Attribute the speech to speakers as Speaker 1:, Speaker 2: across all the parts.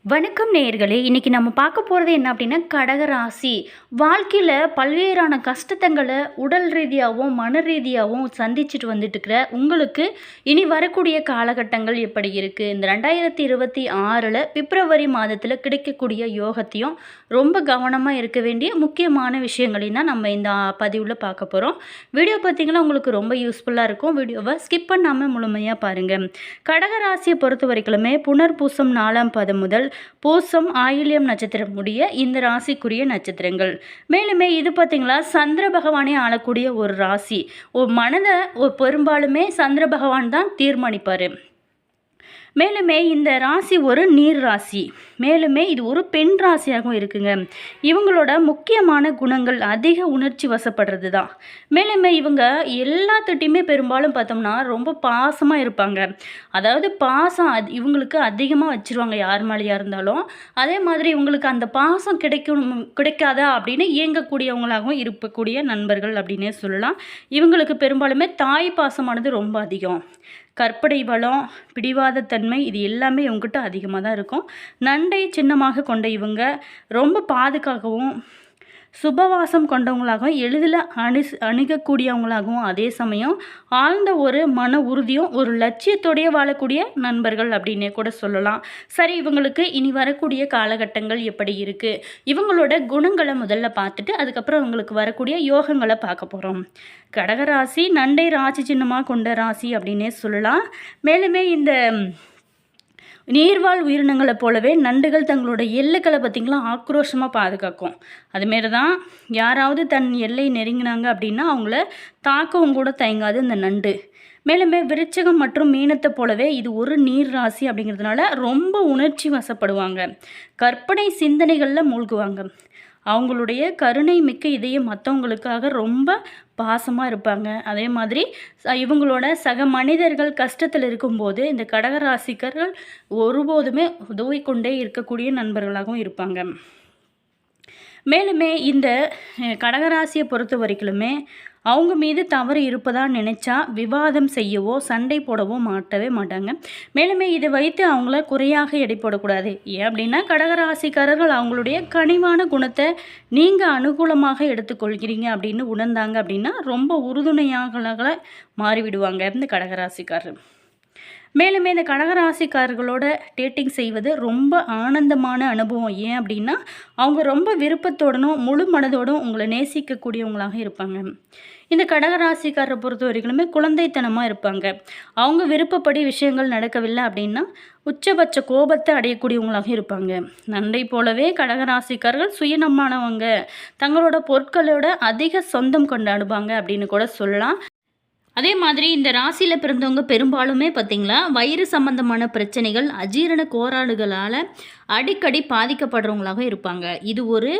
Speaker 1: வணக்கம் நேயர்களே, இன்னைக்கு நம்ம பார்க்க போகிறது என்ன அப்படின்னா கடகராசி. வாழ்க்கையில் பல்வேறான கஷ்டத்தங்களை உடல் ரீதியாகவும் மன ரீதியாகவும் சந்திச்சுட்டு வந்துட்டு இருக்கிற உங்களுக்கு இனி வரக்கூடிய காலகட்டங்கள் எப்படி இருக்குது, இந்த 2026 பிப்ரவரி மாதத்தில் கிடைக்கக்கூடிய யோகத்தையும் ரொம்ப கவனமாக இருக்க வேண்டிய முக்கியமான விஷயங்களையும் தான் நம்ம இந்த பதிவில் பார்க்க போகிறோம். வீடியோ பார்த்திங்கன்னா உங்களுக்கு ரொம்ப யூஸ்ஃபுல்லாக இருக்கும். வீடியோவை ஸ்கிப் பண்ணாமல் முழுமையாக பாருங்கள். கடகராசியை பொறுத்த வரைக்குமே புனர்பூசம் 4ஆம் பாதம் முதல் பூசம் ஆயில்யம் நட்சத்திரம் முடிய இந்த ராசிக்குரிய நட்சத்திரங்கள். மேலுமே இது பார்த்தீங்களா சந்திர பகவானே ஆளக்கூடிய ஒரு ராசி. ஒரு மனதை பெரும்பாலுமே சந்திர பகவான் தான் தீர்மானிப்பார். மேலுமே இந்த ராசி ஒரு நீர் ராசி. மேலுமே இது ஒரு பெண் ராசியாகவும் இருக்குங்க. இவங்களோட முக்கியமான குணங்கள் அதிக உணர்ச்சி வசப்படுறது தான். மேலுமே இவங்க எல்லாத்துட்டையுமே பெரும்பாலும் பார்த்தோம்னா ரொம்ப பாசமாக இருப்பாங்க. அதாவது பாசம் இவங்களுக்கு அதிகமாக வச்சுருவாங்க யார் மேலேயா இருந்தாலும். அதே மாதிரி இவங்களுக்கு அந்த பாசம் கிடைக்காதா அப்படின்னு இயங்கக்கூடியவங்களாகவும் இருக்கக்கூடிய நண்பர்கள் அப்படின்னே சொல்லலாம். இவங்களுக்கு பெரும்பாலுமே தாய் பாசமானது ரொம்ப அதிகம். கற்பனை பலம், பிடிவாதத்தன்மை இது எல்லாமே இவங்ககிட்ட அதிகமாக தான் இருக்கும். நண்டை சின்னமாக கொண்ட இவங்க ரொம்ப பாதுகாக்கவும் சுபவாசம் கொண்டவங்களாகவும் எளிதில் அணுகக்கூடியவங்களாகவும் அதே சமயம் ஆழ்ந்த ஒரு மன உறுதியும் ஒரு லட்சியத்தோடைய வாழக்கூடிய நண்பர்கள் அப்படின்னே கூட சொல்லலாம். சரி, இவங்களுக்கு இனி வரக்கூடிய காலகட்டங்கள் எப்படி இருக்குது, இவங்களோட குணங்களை முதல்ல பார்த்துட்டு அதுக்கப்புறம் இவங்களுக்கு வரக்கூடிய யோகங்களை பார்க்க போகிறோம். கடகராசி நண்டை ராசி சின்னமாக கொண்ட ராசி அப்படின்னே சொல்லலாம். மேலுமே இந்த நீர்வாழ் உயிரினங்களை போலவே நண்டுகள் தங்களோட எல்லைகளை பார்த்திங்களா ஆக்ரோஷமாக பாதுகாக்கும். அதுமாரி தான் யாராவது தன் எல்லை நெருங்கினாங்க அப்படின்னா அவங்கள தாக்கவும் கூட தயங்காது இந்த நண்டு. மேலுமே விருச்சிகம் மற்றும் மீனத்தை போலவே இது ஒரு நீர் ராசி அப்படிங்கிறதுனால ரொம்ப உணர்ச்சி வசப்படுவாங்க. கற்பனை சிந்தனைகளில் மூழ்குவாங்க. அவங்களுடைய கருணை மிக்க இதயம் மற்றவங்களுக்காக ரொம்ப பாசமாக இருப்பாங்க. அதே மாதிரி இவங்களோட சக மனிதர்கள் கஷ்டத்தில் இருக்கும்போது இந்த கடகராசிக்கர்கள் ஒருபோதுமே உதவி கொண்டே இருக்கக்கூடிய நண்பர்களாகவும் இருப்பாங்க. மேலுமே இந்த கடகராசியை பொறுத்த வரைக்குமே அவங்க மீது தவறு இருப்பதாக நினச்சா விவாதம் செய்யவோ சண்டை போடவோ மாட்டவே மாட்டாங்க. மேலுமே இதை வைத்து அவங்கள குறையாக எடை போடக்கூடாது. ஏன் அப்படின்னா கடகராசிக்காரர்கள் அவங்களுடைய கனிவான குணத்தை நீங்கள் அனுகூலமாக எடுத்துக்கொள்கிறீங்க அப்படின்னு உணர்ந்தாங்க அப்படின்னா ரொம்ப உறுதுணையாக மாறிவிடுவாங்க இந்த கடகராசிக்காரர். மேலுமே இந்த கடகராசிக்காரர்களோட டேட்டிங் செய்வது ரொம்ப ஆனந்தமான அனுபவம். ஏன் அப்படின்னா அவங்க ரொம்ப விருப்பத்தோடனும் முழு மனதோடும் உங்களை நேசிக்கக்கூடியவங்களாக இருப்பாங்க. இந்த கடகராசிக்காரரை பொறுத்த வரைக்குமே குழந்தைத்தனமாக இருப்பாங்க. அவங்க விருப்பப்படி விஷயங்கள் நடக்கவில்லை அப்படின்னா உச்சபட்ச கோபத்தை அடையக்கூடியவங்களாக இருப்பாங்க. நண்டை போலவே கடகராசிக்காரர்கள் சுயநலமானவங்க. தங்களோட பொருட்களோட அதிக சொந்தம் கொண்டாடுவாங்க அப்படின்னு கூட சொல்லலாம். அதே மாதிரி இந்த ராசியில் பிறந்தவங்க பெரும்பாலுமே பார்த்திங்களா வயிறு சம்பந்தமான பிரச்சனைகள் அஜீரண கோளாறுகளால் அடிக்கடி பாதிக்கப்படுறவங்களாக இருப்பாங்க. இது ஒரு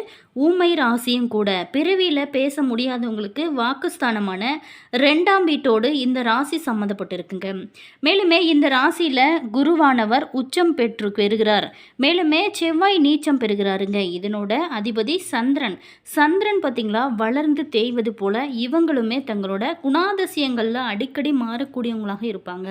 Speaker 1: ஊமை ராசியும் கூட. பிறவியில் பேச முடியாதவங்களுக்கு வாக்குஸ்தானமான 2ஆம் வீட்டோடு இந்த ராசி சம்மந்தப்பட்டிருக்குங்க. மேலுமே இந்த ராசியில் குருவானவர் உச்சம் பெறுகிறார். மேலுமே செவ்வாய் நீச்சம் பெறுகிறாருங்க. இதனோட அதிபதி சந்திரன். சந்திரன் பார்த்திங்களா வளர்ந்து தேய்வது போல் இவங்களுமே தங்களோட குணாதிசயங்களில் அடிக்கடி மாறக்கூடியவங்களாக இருப்பாங்க.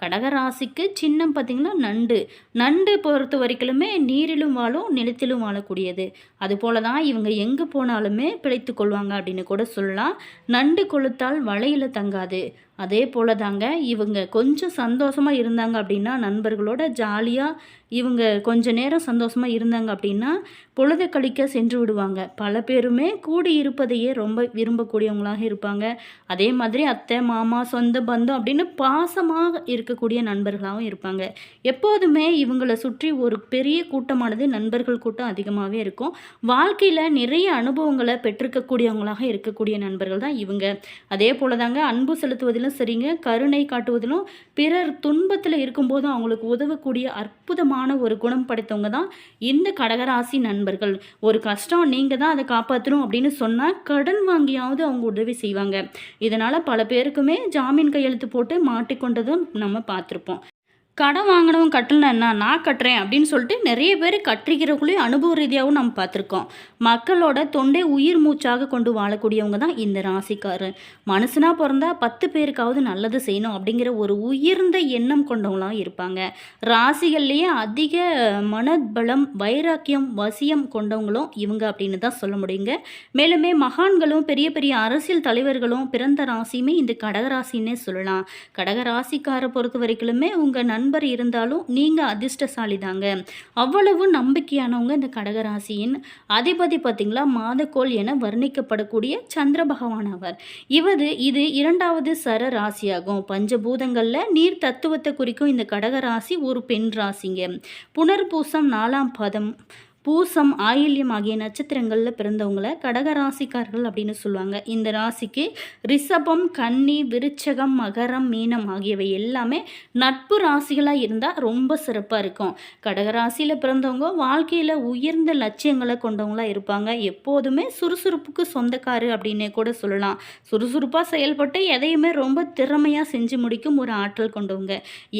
Speaker 1: கடகராசிக்கு சின்னம் பார்த்திங்கன்னா நண்டு. நண்டு பொறுத்த வரைக்குமே நீரிலும் வாழும் நிலத்திலும் வாழக்கூடியது. அதுபோல தான் இவங்க எங்கே போனாலுமே பிழைத்து கொள்வாங்க அப்படின்னு கூட சொல்லலாம். நண்டு கொளுத்தால் வலையில் தங்காது. அதே போல தாங்க இவங்க கொஞ்சம் சந்தோஷமாக இருந்தாங்க அப்படின்னா நண்பர்களோட ஜாலியாக இவங்க கொஞ்ச நேரம் சந்தோஷமாக இருந்தாங்க அப்படின்னா பொழுது கழிக்க சென்று விடுவாங்க. பல பேருமே கூடி இருப்பதையே ரொம்ப விரும்பக்கூடியவங்களாக இருப்பாங்க. அதே மாதிரி அத்தை மாமா சொந்த பந்தம் அப்படின்னு பாசமாக இருக்கக்கூடிய நண்பர்களாகவும் இருப்பாங்க. எப்போதுமே இவங்களை சுற்றி ஒரு பெரிய கூட்டமானது நண்பர்கள் கூட்டம் அதிகமாகவே இருக்கும். வாழ்க்கையில் நிறைய அனுபவங்களை பெற்றிருக்கக்கூடியவங்களாக இருக்கக்கூடிய நண்பர்கள் தான் இவங்க. அதே போல தாங்க அன்பு செலுத்துவதில் சரிங்க, கருணை காட்டுவதிலும் பிறர் துன்பத்தில் இருக்கும்போதும் அவங்களுக்கு உதவக்கூடிய அற்புதமான ஒரு குணம் படைத்தவங்க தான் இந்த கடகராசி நண்பர்கள். ஒரு கஷ்டம் நீங்கள் தான் அதை காப்பாற்றணும் அப்படின்னு சொன்னால் கடன் வாங்கியாவது அவங்க உதவி செய்வாங்க. இதனால் பல பேருக்குமே ஜாமீன் கையெழுத்து போட்டு மாட்டிக்கொண்டதும் நம்ம பார்த்துருப்போம். கடன் வாங்கினவன் கட்டலன்னா நான் கட்டுறேன் அப்படின்னு சொல்லிட்டு நிறைய பேர் கட்டிக்கிறக்குள்ளேயும் அனுபவ ரீதியாகவும் நம்ம பார்த்துருக்கோம். மக்களோட தொண்டை உயிர் மூச்சாக கொண்டு வாழக்கூடியவங்க தான் இந்த ராசிக்காரர். மனுஷனாக பிறந்தா 10 பேருக்காவது நல்லது செய்யணும் அப்படிங்கிற ஒரு உயர்ந்த எண்ணம் கொண்டவங்களாக இருப்பாங்க. ராசிகள்லேயே அதிக மனபலம், வைராக்கியம், வசியம் கொண்டவங்களும் இவங்க அப்படின்னு தான் சொல்ல முடியுங்க. மேலுமே மகான்களும் பெரிய பெரிய அரசியல் தலைவர்களும் பிறந்த ராசியுமே இந்த கடகராசின்னே சொல்லலாம். கடகராசிக்காரை பொறுத்த வரைக்குமே உங்கள் நண்பர் இருந்தாலும் நீங்கள் அதிர்ஷ்டசாலி தாங்க. அவ்வளவு நம்பிக்கையானவங்க இந்த கடகராசியின் அதிபதி பார்த்திங்களா, மாதக்கோள் என வர்ணிக்கப்படக்கூடிய சந்திர பகவான் ஆவார். இது 2வது சர ராசியாகும். பஞ்சபூதங்களில் நீர் தத்துவத்தை குறிக்கும் இந்த கடகராசி ஒரு பெண் ராசிங்க. புனர்பூசம் 4ஆம் பதம், பூசம், ஆயில்யம் ஆகிய நட்சத்திரங்களில் பிறந்தவங்கள கடகராசிக்காரர்கள் அப்படின்னு சொல்லுவாங்க. இந்த ராசிக்கு ரிஷபம், கன்னி, விருச்சகம், மகரம், மீனம் ஆகியவை எல்லாமே நட்பு ராசிகளாக இருந்தால் ரொம்ப சிறப்பாக இருக்கும். கடகராசியில் பிறந்தவங்க வாழ்க்கையில் உயர்ந்த லட்சியங்களை கொண்டவங்களாக இருப்பாங்க. எப்போதுமே சுறுசுறுப்புக்கு சொந்தக்காரு அப்படின்னே கூட சொல்லலாம். சுறுசுறுப்பாக செயல்பட்டு எதையுமே ரொம்ப திறமையாக செஞ்சு முடிக்கும் ஒரு ஆற்றல் கொண்டவங்க.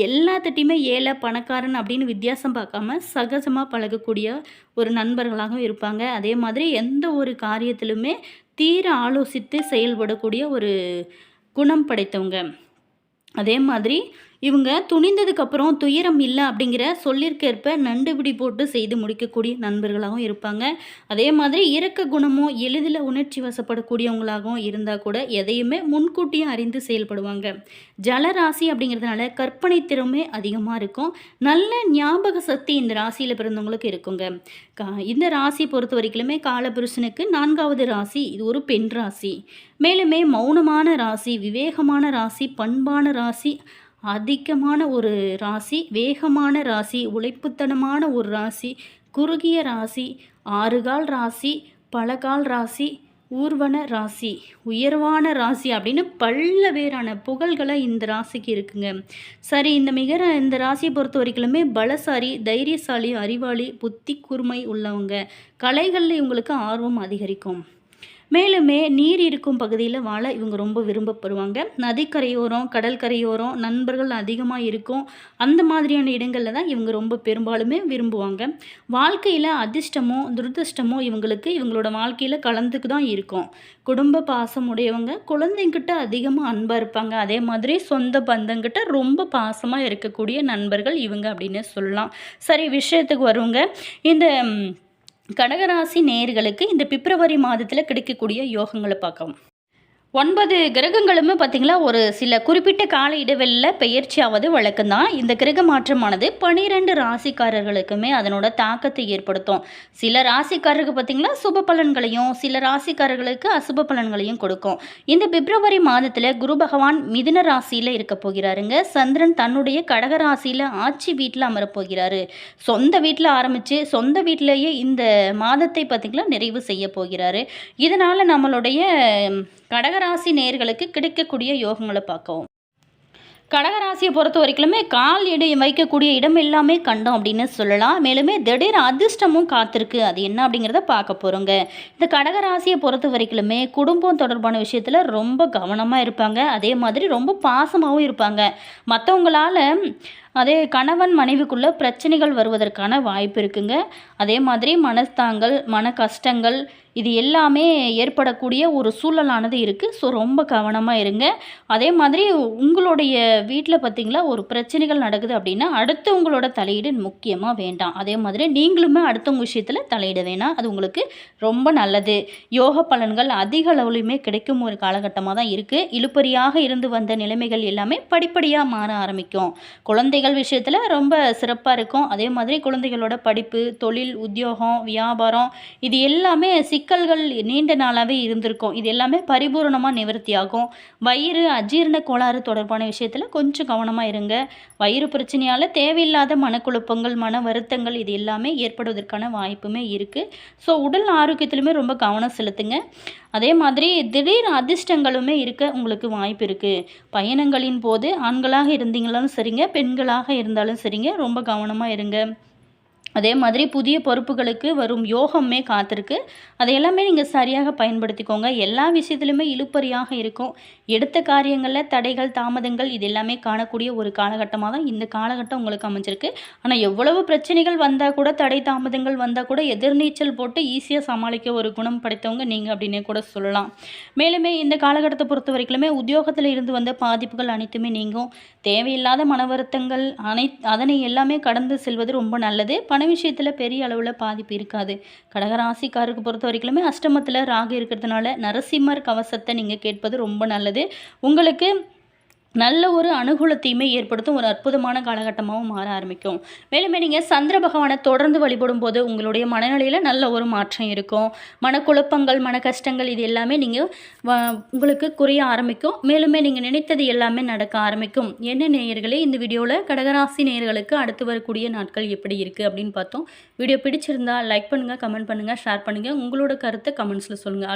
Speaker 1: எல்லாத்திட்டையுமே ஏழை பணக்காரன் அப்படின்னு வித்தியாசம் பார்க்காம சகஜமாக பழகக்கூடிய ஒரு நண்பர்களாகவும் இருப்பாங்க. அதே மாதிரி எந்த ஒரு காரியத்திலுமே தீர ஆலோசித்து செயல்படக்கூடிய ஒரு குணம் படைத்தவங்க. அதே மாதிரி இவங்க துணிந்ததுக்கப்புறம் துயரம் இல்லை அப்படிங்கிற சொல்லியிருக்கேற்ப நண்டுபிடி போட்டு செய்து முடிக்கக்கூடிய நண்பர்களாகவும் இருப்பாங்க. அதே மாதிரி இரக்க குணமும் எளிதில் உணர்ச்சி வசப்படக்கூடியவங்களாகவும் இருந்தால் கூட எதையுமே முன்கூட்டியே அறிந்து செயல்படுவாங்க. ஜலராசி அப்படிங்கிறதுனால கற்பனை திறமே அதிகமாக இருக்கும். நல்ல ஞாபக சக்தி இந்த ராசியில் பிறந்தவங்களுக்கு இருக்குங்க. இந்த ராசி பொறுத்த வரைக்குமே காலபுருஷனுக்கு 4வது ராசி. இது ஒரு பெண் ராசி. மேலுமே மௌனமான ராசி, விவேகமான ராசி, பண்பான ராசி, அதிகமான ஒரு ராசி, வேகமான ராசி, உழைப்புத்தனமான ஒரு ராசி, குறுகிய ராசி, 6 கால் ராசி, பலகால் ராசி, ஊர்வன ராசி, உயர்வான ராசி அப்படின்னு பல்வேறான புகழ்களை இந்த ராசிக்கு இருக்குங்க. சரி, இந்த ராசியை பொறுத்த வரைக்குமே பலசாரி, தைரியசாலி, அறிவாளி, புத்தி கூர்மை உள்ளவங்க. கலைகளில் இவங்களுக்கு ஆர்வம் அதிகரிக்கும். மேலுமே நீர் இருக்கும் பகுதியில் வாழ இவங்க ரொம்ப விரும்பப்படுவாங்க. நதிக்கரையோரம், கடல் கரையோரம் நண்பர்கள் அதிகமாக இருக்கும். அந்த மாதிரியான இடங்களில் தான் இவங்க ரொம்ப பெரும்பாலுமே விரும்புவாங்க. வாழ்க்கையில் அதிர்ஷ்டமோ துரதிர்ஷ்டமோ இவங்களோட வாழ்க்கையில் கலந்துக்கு தான் இருக்கும். குடும்ப பாசம் உடையவங்க, குழந்தைங்கிட்ட அதிகமாக அன்பாக இருப்பாங்க. அதே மாதிரி சொந்த பந்தங்கிட்ட ரொம்ப பாசமாக இருக்கக்கூடிய நண்பர்கள் இவங்க அப்படின்னு சொல்லலாம். சரி, விஷயத்துக்கு வருவாங்க. இந்த கடகராசி நேயர்களுக்கு இந்த பிப்ரவரி மாதத்தில் கிடைக்கக்கூடிய யோகங்களை பார்க்கலாம். 9 கிரகங்களுமே பார்த்திங்களா ஒரு சில குறிப்பிட்ட கால இடைவெளியில் பெயர்ச்சியாவது வழக்கம்தான். இந்த கிரக மாற்றமானது 12 ராசிக்காரர்களுக்குமே அதனோட தாக்கத்தை ஏற்படுத்தும். சில ராசிக்காரருக்கு பார்த்திங்களா சுப பலன்களையும், சில ராசிக்காரர்களுக்கு அசுப பலன்களையும் கொடுக்கும். இந்த பிப்ரவரி மாதத்தில் குரு பகவான் மிதுன ராசியில் இருக்க போகிறாருங்க. சந்திரன் தன்னுடைய கடக ராசியில் ஆட்சி வீட்டில் அமரப்போகிறாரு. சொந்த வீட்டில் ஆரம்பித்து சொந்த வீட்டிலேயே இந்த மாதத்தை பார்த்திங்களா நிறைவு செய்ய போகிறாரு. இதனால் நம்மளுடைய கடகராசி நேயர்களுக்கு கிடைக்கக்கூடிய யோகங்களை பார்க்கவும். கடகராசியை பொறுத்த வரைக்குமே கால் வைக்கக்கூடிய இடம் எல்லாமே கண்டோம் அப்படின்னு சொல்லலாம். மேலுமே திடீர் அதிர்ஷ்டமும் காத்திருக்கு. அது என்ன அப்படிங்கிறத பார்க்க போகிறோங்க. இந்த கடகராசியை பொறுத்த வரைக்குமே குடும்பம் தொடர்பான விஷயத்தில் ரொம்ப கவனமாக இருப்பாங்க. அதே மாதிரி ரொம்ப பாசமாகவும் இருப்பாங்க. மற்றவங்களால் அதே கணவன் மனைவிக்குள்ளே பிரச்சனைகள் வருவதற்கான வாய்ப்பு இருக்குங்க. அதே மாதிரி மனஸ்தாங்கள், மன கஷ்டங்கள் இது எல்லாமே ஏற்படக்கூடிய ஒரு சூழலானது இருக்குது. ஸோ ரொம்ப கவனமாக இருங்க. அதே மாதிரி உங்களுடைய வீட்டில் பார்த்திங்களா ஒரு பிரச்சனைகள் நடக்குது அப்படின்னா அடுத்தவங்களோட தலையீடு முக்கியமாக வேண்டாம். அதே மாதிரி நீங்களுமே அடுத்தவங்க விஷயத்தில் தலையிட வேணாம். அது உங்களுக்கு ரொம்ப நல்லது. யோக பலன்கள் அதிக அளவுலையுமே கிடைக்கும் ஒரு காலகட்டமாக தான் இருக்குது. இழுபறியாக இருந்து வந்த நிலைமைகள் எல்லாமே படிப்படியாக மாற ஆரம்பிக்கும். குழந்தைகள் விஷயத்தில் ரொம்ப சிறப்பாக இருக்கும். அதே மாதிரி குழந்தைகளோட படிப்பு, தொழில், உத்தியோகம், வியாபாரம் இது எல்லாமே சிக்கல்கள் நீண்ட நாளாகவே இருந்திருக்கும். இது எல்லாமே பரிபூர்ணமாக நிவர்த்தி ஆகும். வயிறு, அஜீரண கோளாறு தொடர்பான விஷயத்தில் கொஞ்சம் கவனமாக இருங்க. வயிறு பிரச்சனையால் தேவையில்லாத மனக்குழப்பங்கள், மன வருத்தங்கள் இது எல்லாமே ஏற்படுவதற்கான வாய்ப்புமே இருக்குது. ஸோ உடல் ஆரோக்கியத்திலுமே ரொம்ப கவனம் செலுத்துங்க. அதே மாதிரி திடீர் அதிர்ஷ்டங்களுமே இருக்க உங்களுக்கு வாய்ப்பு இருக்குது. பயணங்களின் போது ஆண்களாக இருந்தீங்களாலும் சரிங்க, பெண்களாக இருந்தாலும் சரிங்க, ரொம்ப கவனமாக இருங்க. அதே மாதிரி புதிய பொறுப்புகளுக்கு வரும் யோகமே காத்திருக்கு. அதை எல்லாமே நீங்கள் சரியாக பயன்படுத்திக்கோங்க. எல்லா விஷயத்துலையுமே இழுபறியாக இருக்கும். எடுத்த காரியங்களில் தடைகள், தாமதங்கள் இது எல்லாமே காணக்கூடிய ஒரு காலகட்டமாக தான் இந்த காலகட்டம் உங்களுக்கு அமைஞ்சிருக்கு. ஆனால் எவ்வளவு பிரச்சனைகள் வந்தால் கூட, தடை தாமதங்கள் வந்தால் கூட எதிர்நீச்சல் போட்டு ஈஸியாக சமாளிக்க ஒரு குணம் படைத்தவங்க நீங்கள் அப்படின்னே கூட சொல்லலாம். மேலுமே இந்த காலகட்டத்தை பொறுத்த வரைக்குமே உத்தியோகத்தில் இருந்து வந்த பாதிப்புகள் அனைத்துமே நீங்கும். தேவையில்லாத மன வருத்தங்கள் அதனை எல்லாமே கடந்து செல்வது ரொம்ப நல்லது. பண விஷயத்தில் பெரிய அளவில் பாதிப்பு இருக்காது. கடகராசிக்காருக்கு பொறுத்த வரைக்குமே அஷ்டமத்தில் ராகு இருக்கிறதுனால நரசிம்மர் கவசத்தை நீங்கள் கேட்பது ரொம்ப நல்லது. உங்களுக்கு நல்ல ஒரு அனுகூலத்தையுமே ஏற்படுத்தும். ஒரு அற்புதமான காலகட்டமாகவும் மாற ஆரம்பிக்கும். மேலுமே நீங்கள் சந்திர பகவானை தொடர்ந்து வழிபடும் போது உங்களுடைய மனநிலையில் நல்ல ஒரு மாற்றம் இருக்கும். மனக்குழப்பங்கள், மன கஷ்டங்கள் இது எல்லாமே நீங்கள் உங்களுக்கு குறைய ஆரம்பிக்கும். மேலுமே நீங்கள் நினைத்தது எல்லாமே நடக்க ஆரம்பிக்கும். என்ன நேயர்களே, இந்த வீடியோவில் கடகராசி நேயர்களுக்கு அடுத்து வரக்கூடிய நாட்கள் எப்படி இருக்குது அப்படின்னு பார்த்தோம். வீடியோ பிடிச்சிருந்தா லைக் பண்ணுங்கள், கமெண்ட் பண்ணுங்கள், ஷேர் பண்ணுங்கள். உங்களோட கருத்தை கமெண்ட்ஸில் சொல்லுங்கள்.